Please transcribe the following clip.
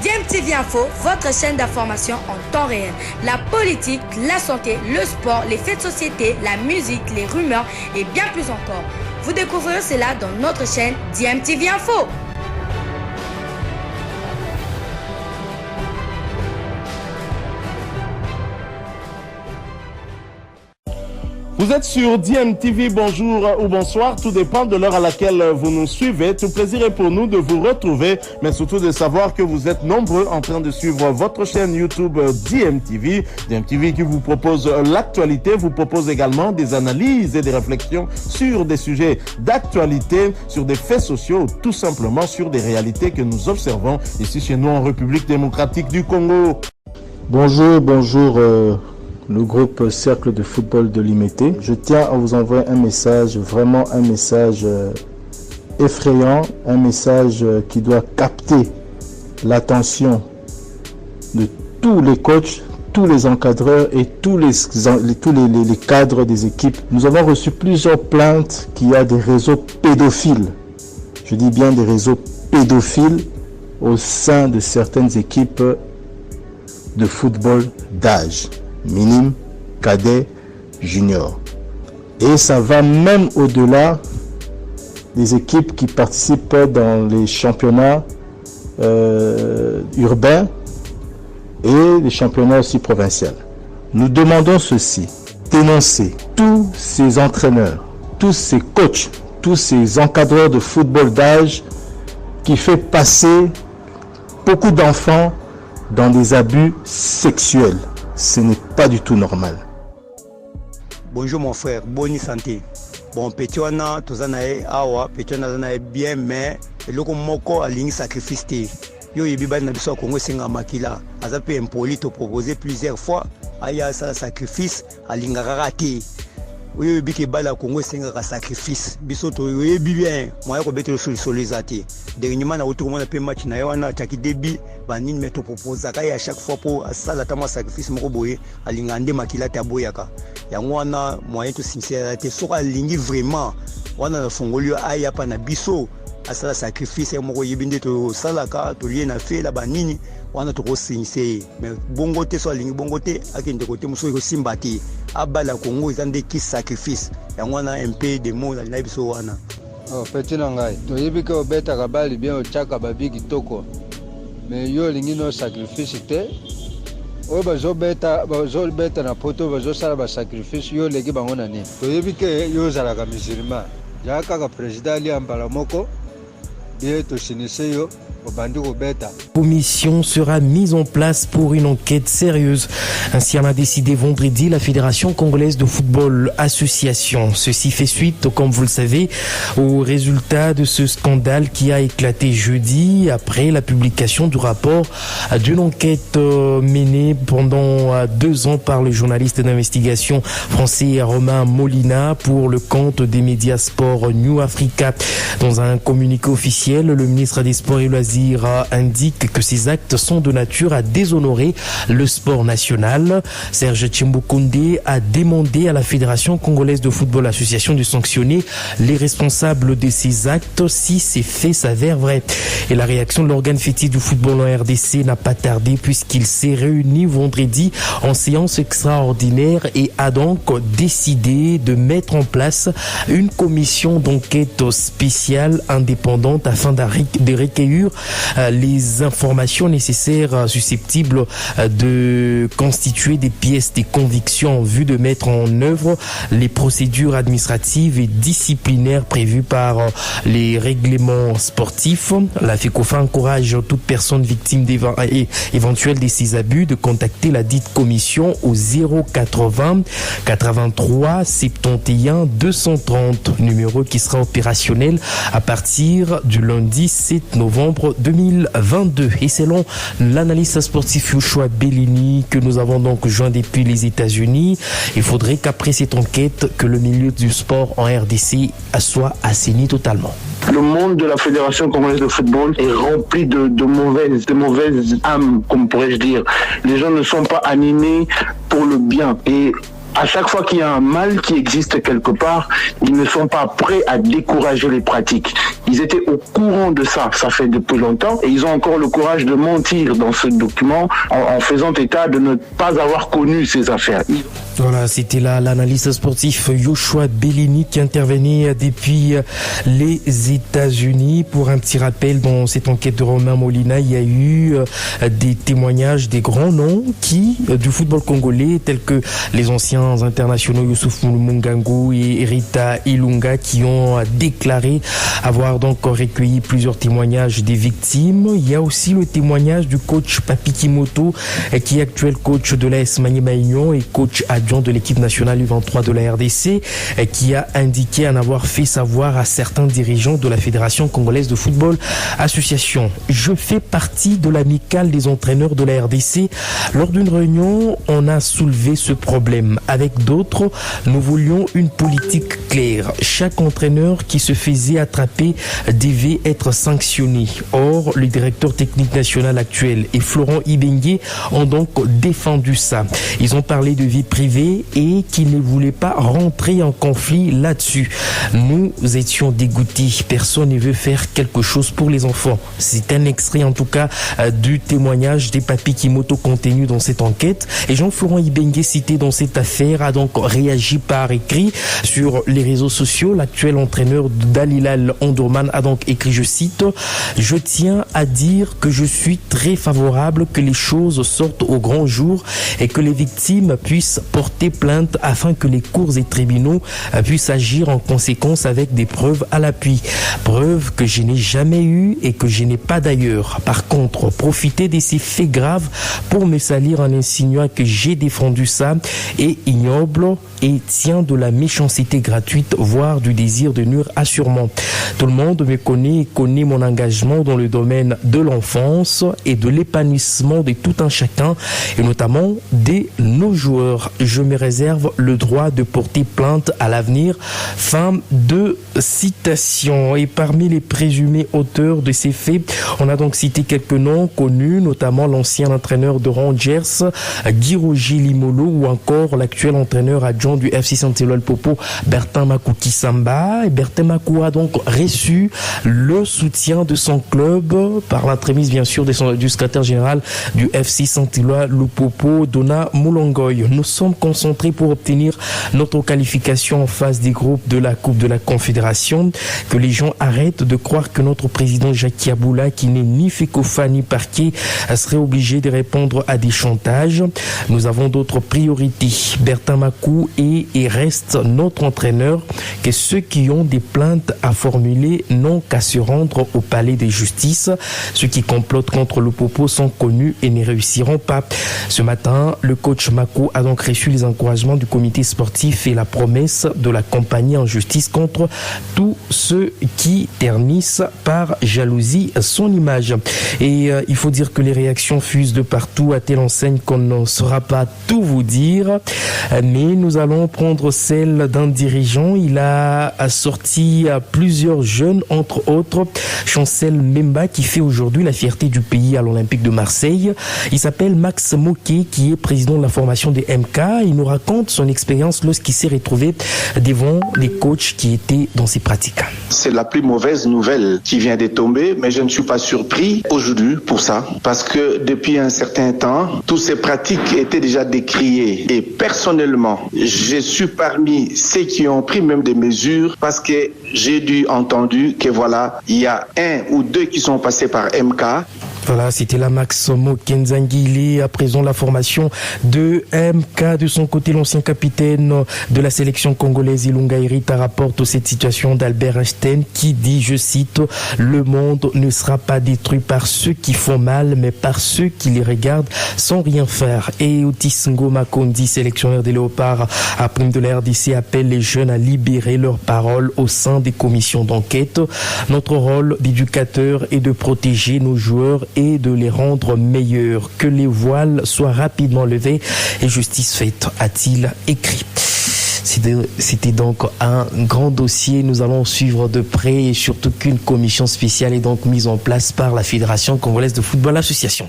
DMTV Info, votre chaîne d'information en temps réel. La politique, la santé, le sport, les faits de société, la musique, les rumeurs et bien plus encore. Vous découvrirez cela dans notre chaîne DMTV Info. Vous êtes sur DMTV, bonjour ou bonsoir, tout dépend de l'heure à laquelle vous nous suivez. Tout plaisir est pour nous de vous retrouver, mais surtout de savoir que vous êtes nombreux en train de suivre votre chaîne YouTube DMTV. DMTV qui vous propose l'actualité, vous propose également des analyses et des réflexions sur des sujets d'actualité, sur des faits sociaux, tout simplement sur des réalités que nous observons ici chez nous en République démocratique du Congo. Bonjour. Le groupe Cercle de football de l'Imété. Je tiens à vous envoyer un message, vraiment un message effrayant, un message qui doit capter l'attention de tous les coachs, tous les encadreurs et tous les cadres des équipes. Nous avons reçu plusieurs plaintes qu'il y a des réseaux pédophiles. Je dis bien des réseaux pédophiles au sein de certaines équipes de football d'âge. Minime, cadet, junior. Et ça va même au-delà des équipes qui participent dans les championnats urbains et les championnats aussi provinciaux. Nous demandons ceci, dénoncer tous ces entraîneurs, tous ces coachs, tous ces encadreurs de football d'âge qui fait passer beaucoup d'enfants dans des abus sexuels. Ce n'est pas du tout normal. Bonjour mon frère, bonne santé. Bon, petit wana tozanae awa, petit wana zanae bien mais eloko moko alingi sacrifice te. Yo yebiba na biso Congo senga makila, azape impoli to proposer plusieurs fois aya sa sacrifice alinga raté. Oyo yebiki bala Congo senga ka sacrifice. Biso to yebi bien, moya ko beto solizate. Dernièrement na autour mona pe match na wana chaki debi banini meto proposa ka ya chaque fois pour sala tama sacrifice moko boye alinga ande makila ta boyaka. Yango wana moyen to sincérité soka alingi vraiment wana na fongolio aya pa na biso asala sacrifice moko yebinde to salaka to lié na fait la banini wana to ko sincère mais bongo te so alingi bongo te akende côté muso ko simbati abala Congo izande ki sacrifice yango wana un peu de mots na biso wana. Oh petit nangai to yebi ko beta ka bali bien o chaka babi kitoko mais yo lingi no sacrifice te o bazo beta na poto bazo sala ba sacrifice yo legi bango na ni to yebi ke yo zala ka musulman ya kaka président ali ambala moko bien to sinise yo. Commission sera mise en place pour une enquête sérieuse. Ainsi en a décidé vendredi la Fédération congolaise de football association. Ceci fait suite, comme vous le savez, au résultat de ce scandale qui a éclaté jeudi après la publication du rapport d'une enquête menée pendant 2 ans par le journaliste d'investigation français Romain Molina pour le compte des médias sport New Africa. Dans un communiqué officiel, le ministre des Sports et Loisirs indique que ces actes sont de nature à déshonorer le sport national. Serge Tchimbukunde a demandé à la Fédération congolaise de football association de sanctionner les responsables de ces actes si ces faits s'avèrent vrais. Et la réaction de l'organe fétiche du football en RDC n'a pas tardé puisqu'il s'est réuni vendredi en séance extraordinaire et a donc décidé de mettre en place une commission d'enquête spéciale indépendante afin de recueillir les informations nécessaires susceptibles de constituer des pièces de conviction en vue de mettre en œuvre les procédures administratives et disciplinaires prévues par les règlements sportifs. La FECOFA encourage toute personne victime éventuelle de ces abus de contacter la dite commission au 080 83 71 230, numéro qui sera opérationnel à partir du lundi 7 novembre 2022. Et selon l'analyste sportif Yoshua Bellini que nous avons donc joint depuis les États-Unis, il faudrait qu'après cette enquête que le milieu du sport en RDC soit assaini totalement. Le monde de la Fédération congolaise de football est rempli de mauvaises âmes, comme pourrais-je dire. Les gens ne sont pas animés pour le bien. Et À chaque fois qu'il y a un mal qui existe quelque part, ils ne sont pas prêts à décourager les pratiques. Ils étaient au courant de ça fait depuis longtemps, et ils ont encore le courage de mentir dans ce document en faisant état de ne pas avoir connu ces affaires. Voilà, c'était là l'analyste sportif Yoshua Bellini qui intervenait depuis les États-Unis. Pour un petit rappel, dans cette enquête de Romain Molina, il y a eu des témoignages des grands noms du football congolais, tels que les anciens internationaux Youssouf Mungangu et Rita Ilunga, qui ont déclaré avoir donc recueilli plusieurs témoignages des victimes. Il y a aussi le témoignage du coach Papi Kimoto, qui est actuel coach de l'AS Maniema Union et coach adjoint de l'équipe nationale U23 de la RDC, qui a indiqué en avoir fait savoir à certains dirigeants de la Fédération congolaise de football association. Je fais partie de l'amicale des entraîneurs de la RDC. Lors d'une réunion, on a soulevé ce problème. Avec d'autres, nous voulions une politique claire. Chaque entraîneur qui se faisait attraper devait être sanctionné. Or, le directeur technique national actuel et Florent Ibengue ont donc défendu ça. Ils ont parlé de vie privée et qu'ils ne voulaient pas rentrer en conflit là-dessus. Nous étions dégoûtés. Personne ne veut faire quelque chose pour les enfants. C'est un extrait en tout cas du témoignage des Papi Kimoto contenu dans cette enquête. Et Jean-Florent Ibengue, cité dans cette affaire, a donc réagi par écrit sur les réseaux sociaux. L'actuel entraîneur d'Al-Hilal Omdurman a donc écrit, je cite, « Je tiens à dire que je suis très favorable que les choses sortent au grand jour et que les victimes puissent porter plainte afin que les cours et tribunaux puissent agir en conséquence avec des preuves à l'appui. Preuves que je n'ai jamais eues et que je n'ai pas d'ailleurs. Par contre, profiter de ces faits graves pour me salir en insinuant que j'ai défendu ça est ignoble et tient de la méchanceté gratuite, voire du désir de nuire assurément. Tout le monde me connaît et connaît mon engagement dans le domaine de l'enfance et de l'épanouissement de tout un chacun, et notamment de nos joueurs. Je me réserve le droit de porter plainte à l'avenir. » Fin de citation. Et parmi les présumés auteurs de ces faits, on a donc cité quelques noms connus, notamment l'ancien entraîneur de Rangers, Giroji Limolo, ou encore l'actuel entraîneur adjoint du FC Saint-Éloi Popo, Bertin Makou Kisamba. Et Bertin Makou a donc reçu le soutien de son club par l'entremise bien sûr du secrétaire général du FC Saint-Éloi Lupopo, Dona Moulongoy. Nous sommes concentrés pour obtenir notre qualification en phase des groupes de la Coupe de la Confédération. Que les gens arrêtent de croire que notre président Jacques Yaboula, qui n'est ni Fekofa ni parquet, serait obligé de répondre à des chantages. Nous avons d'autres priorités. Bertin Makou est et reste notre entraîneur. Que ceux qui ont des plaintes à formuler n'ont qu'à se rendre au palais de justice. Ceux qui complotent contre le Popo sont connus et ne réussiront pas. Ce matin, le coach Makou a donc reçu les encouragements du comité sportif et la promesse de l'accompagner en justice contre tous ceux qui ternissent par jalousie son image. Et il faut dire que les réactions fusent de partout à telle enseigne qu'on ne saura pas tout vous dire, mais nous allons prendre celle d'un dirigeant. Il a sorti plusieurs jeunes, entre autres Chancel Memba, qui fait aujourd'hui la fierté du pays à l'Olympique de Marseille. Il s'appelle Max Moquet, qui est président de la formation des MK. Il nous raconte son expérience lorsqu'il s'est retrouvé devant les coachs qui étaient dans ces pratiques. C'est la plus mauvaise nouvelle qui vient de tomber, mais je ne suis pas surpris aujourd'hui pour ça, parce que depuis un certain temps, toutes ces pratiques étaient déjà décriées. Et personnellement, je suis parmi ceux qui ont pris même des mesures, parce que j'ai entendu que voilà, il y a 1 ou 2 qui sont passés par MK. Voilà, c'était la Maximo Kenzangi. Il est à présent la formation de MK. De son côté, l'ancien capitaine de la sélection congolaise, Ilunga Irita, rapporte cette situation d'Albert Einstein qui dit, je cite, « Le monde ne sera pas détruit par ceux qui font mal, mais par ceux qui les regardent sans rien faire. » Et Otis Ngoma Kondi, sélectionneur des Léopards à prime de la RDC, appelle les jeunes à libérer leurs paroles au sein des commissions d'enquête. Notre rôle d'éducateur est de protéger nos joueurs et de les rendre meilleurs. Que les voiles soient rapidement levés et justice faite, a-t-il écrit. C'était donc un grand dossier. Nous allons suivre de près et surtout qu'une commission spéciale est donc mise en place par la Fédération congolaise de football association.